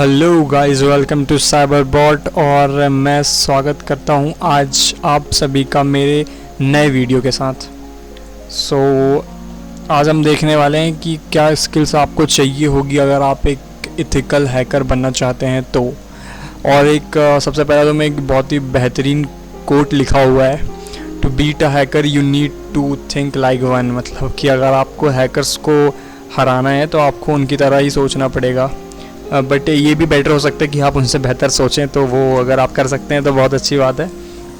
Hello guys, welcome to cyber bot. और मैं स्वागत करता हूं आज आप सभी का मेरे नए वीडियो के साथ। आज हम देखने वाले हैं कि क्या स्किल्स आपको चाहिए होगी अगर आप एक इथिकल हैकर बनना चाहते हैं तो। और सबसे पहले तो मैं एक बहुत ही बेहतरीन कोट लिखा हुआ है, to beat a hacker you need to think like one. मतलब कि अगर आपको हैकर्स को हराना है तो आपको उनकी तरह ही सोचना पड़ेगा। बट ये भी बेटर हो सकता है कि आप उनसे बेहतर सोचें, तो वो अगर आप कर सकते हैं तो बहुत अच्छी बात है,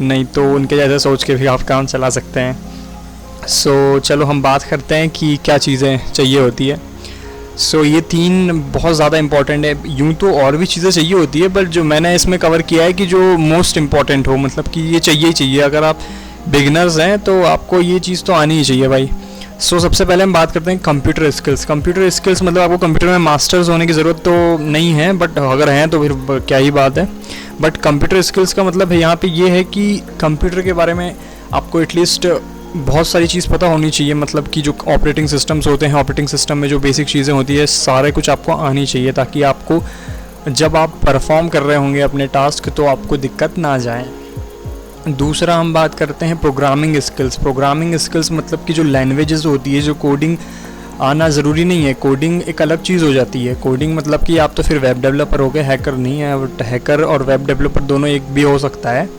नहीं तो उनके जैसे सोच के भी आप काम चला सकते हैं। चलो हम बात करते हैं कि क्या चीज़ें चाहिए होती है। ये 3 बहुत ज़्यादा इम्पॉर्टेंट है। यूँ तो और भी चीज़ें चाहिए होती है, बट जो मैंने इसमें कवर किया है कि जो मोस्ट इम्पॉर्टेंट हो, मतलब कि ये चाहिए ही चाहिए। अगर आप बिगनर्स हैं तो आपको ये चीज़ तो आनी ही चाहिए भाई। सबसे पहले हम बात करते हैं कंप्यूटर स्किल्स। कंप्यूटर स्किल्स मतलब आपको कंप्यूटर में मास्टर्स होने की ज़रूरत तो नहीं है, बट अगर हैं तो फिर क्या ही बात है। बट कंप्यूटर स्किल्स का मतलब है यहाँ पे ये है कि कंप्यूटर के बारे में आपको एटलीस्ट बहुत सारी चीज़ पता होनी चाहिए। मतलब कि जो ऑपरेटिंग सिस्टम्स होते हैं, ऑपरेटिंग सिस्टम में जो बेसिक चीज़ें होती है, सारे कुछ आपको आनी चाहिए, ताकि आपको जब आप परफॉर्म कर रहे होंगे अपने टास्क तो आपको दिक्कत ना जाए। दूसरा हम बात करते हैं प्रोग्रामिंग स्किल्स। प्रोग्रामिंग स्किल्स मतलब कि जो लैंग्वेजेस होती है, जो कोडिंग आना ज़रूरी नहीं है। कोडिंग एक अलग चीज़ हो जाती है। कोडिंग मतलब कि आप तो फिर वेब डेवलपर हो गए, हैकर नहीं है। बट हैकर और वेब डेवलपर दोनों एक भी हो सकता है।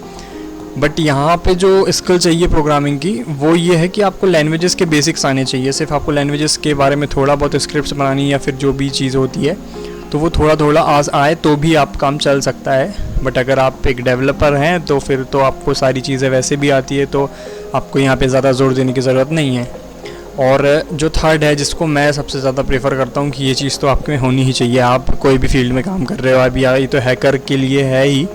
बट यहाँ पे जो स्किल चाहिए प्रोग्रामिंग की, वो ये है कि आपको लैंग्वेजेस के बेसिक्स आने चाहिए। सिर्फ आपको लैंग्वेजेस के बारे में थोड़ा बहुत स्क्रिप्ट्स बनानी या फिर जो भी चीज़ होती है तो वो थोड़ा थोड़ा आज आए तो भी आप काम चल सकता है। बट अगर आप एक डेवलपर हैं तो फिर तो आपको सारी चीज़ें वैसे भी आती है, तो आपको यहाँ पे ज़्यादा ज़ोर देने की ज़रूरत नहीं है। और जो थर्ड है, जिसको मैं सबसे ज़्यादा प्रेफर करता हूँ कि ये चीज़ तो आपके में होनी ही चाहिए। आप कोई भी फील्ड में काम कर रहे हो, अभी ये तो हैकर के लिए है ही,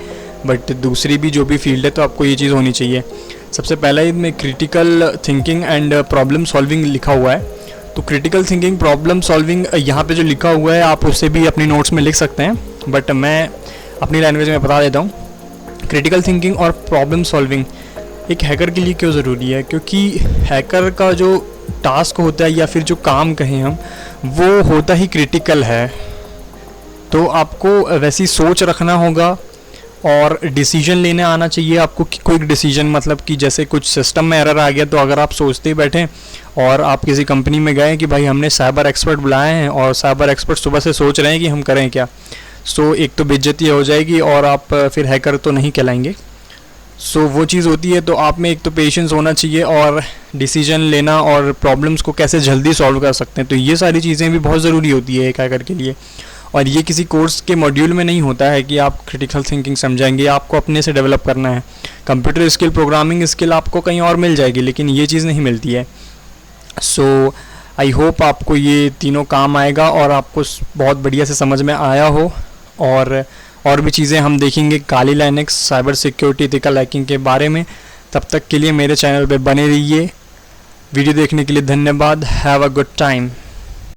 बट दूसरी भी जो भी फील्ड है तो आपको ये चीज़ होनी चाहिए। सबसे पहला इसमें critical thinking and problem solving लिखा हुआ है। तो क्रिटिकल थिंकिंग, प्रॉब्लम सॉल्विंग, यहाँ पे जो लिखा हुआ है आप उससे भी अपनी नोट्स में लिख सकते हैं, बट मैं अपनी लैंग्वेज में बता देता हूँ। क्रिटिकल थिंकिंग और प्रॉब्लम सॉल्विंग एक हैकर के लिए क्यों ज़रूरी है, क्योंकि हैकर का जो टास्क होता है या फिर जो काम कहें हम, वो होता ही क्रिटिकल है। तो आपको वैसी सोच रखना होगा और डिसीजन लेने आना चाहिए आपको। क्विक डिसीजन, मतलब कि जैसे कुछ सिस्टम में एरर आ गया तो अगर आप सोचते ही बैठें और आप किसी कंपनी में गए कि भाई हमने साइबर एक्सपर्ट बुलाए हैं और साइबर एक्सपर्ट सुबह से सोच रहे हैं कि हम करें क्या, एक तो बेइज्जती हो जाएगी और आप फिर हैकर तो नहीं कहलाएंगे। वो चीज़ होती है। तो आप में एक तो पेशेंस होना चाहिए और डिसीजन लेना और प्रॉब्लम्स को कैसे जल्दी सॉल्व कर सकते हैं, तो ये सारी चीज़ें भी बहुत ज़रूरी होती है एक हैकर के लिए। और ये किसी कोर्स के मॉड्यूल में नहीं होता है कि आप क्रिटिकल थिंकिंग समझाएंगे, आपको अपने से डेवलप करना है। कंप्यूटर स्किल, प्रोग्रामिंग स्किल आपको कहीं और मिल जाएगी, लेकिन ये चीज़ नहीं मिलती है। आई होप आपको ये तीनों काम आएगा और आपको बहुत बढ़िया से समझ में आया हो। और भी चीज़ें हम देखेंगे Kali Linux, cyber security, ethical hacking के बारे में। तब तक के लिए मेरे चैनल पे बने रहिए। वीडियो देखने के लिए धन्यवाद। Have a good time.